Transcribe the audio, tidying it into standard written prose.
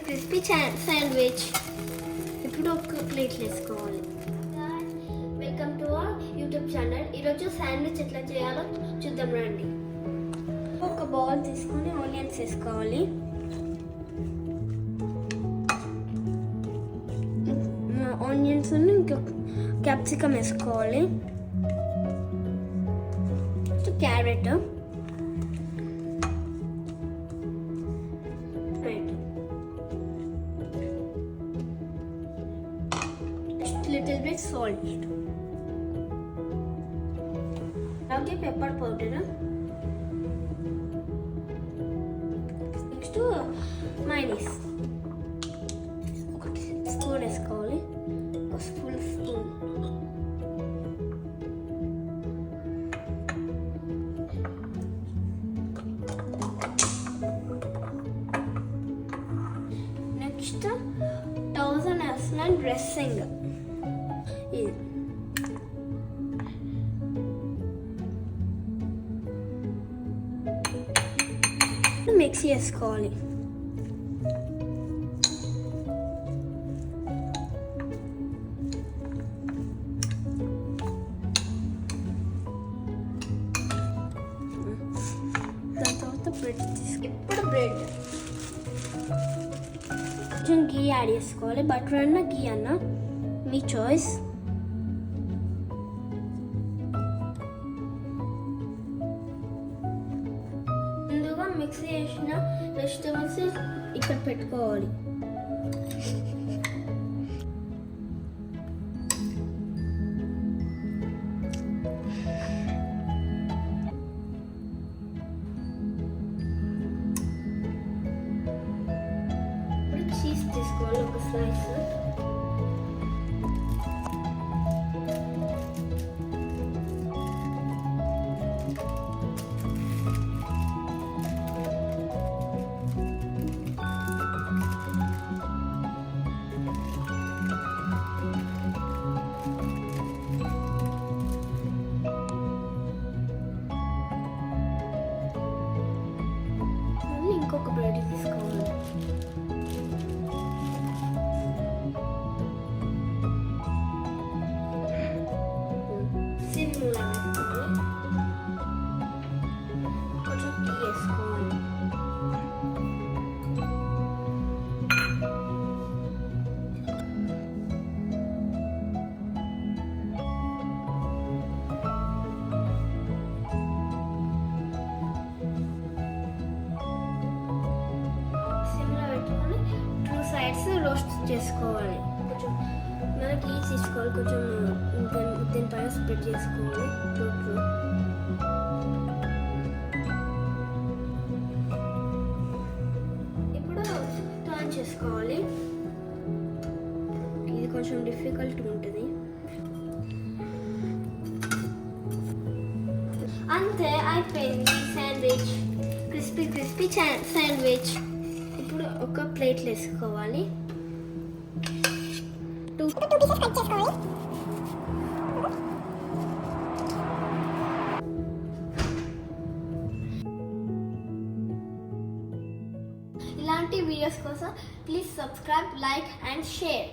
Crispy sandwich. ఇప్పుడు ఒక plate వేసుకోవాలి. Welcome to our YouTube channel. ఈరోజు శాండ్విచ్ ఎట్లా చేయాలో చూద్దాం రండి. ఒక బౌల్ తీసుకొని ఆనియన్స్ వేసుకోవాలి. ఆనియన్స్ ఇంకా క్యాప్సికమ్ వేసుకోవాలి. క్యారెట్, little bit salt, అలాగే పెప్పర్ పౌడర్, నెక్స్ట్ మైనీస్ ఒక స్పూన్ వేసుకోవాలి. ఒక full spoon. Next 1000 ml dressing. Mix చేసుకోవాలి. దాని తర్వాత బ్రెడ్ ఇప్పుడు బ్రెడ్ కొంచెం గీ యాడ్ చేసుకోవాలి. బటర్ అన్న గీ అన్న మీ చాయిస్. ముందుగా మిక్స్ చేసిన వెజిటబుల్స్ ఇక్కడ పెట్టుకోవాలి. ఇప్పుడు చీజ్ తీసుకోవాలి, ఒక స్లైస్. ఇంకొక బ్రెడ్ తీసుకోవాలి. సిమ్లో కొంచెం టీ వేసుకోవాలి. సైడ్స్ రోస్ట్ చేసుకోవాలి. కొంచెం మనకి తీసుకోవాలి, కొంచెం దీనిపైన స్ప్రెడ్ చేసుకోవాలి. ఇప్పుడు టర్న్ చేసుకోవాలి. ఇది కొంచెం డిఫికల్ట్ ఉంటుంది. అంతే అయిపోయింది శాండ్విచ్, క్రిస్పీ శాండ్విచ్. ఇప్పుడు ఒక ప్లేట్ వేసుకోవాలి. 2 pieces కట్ చేసుకోవాలి. ఇలాంటి వీడియోస్ కోసం please subscribe, like and share.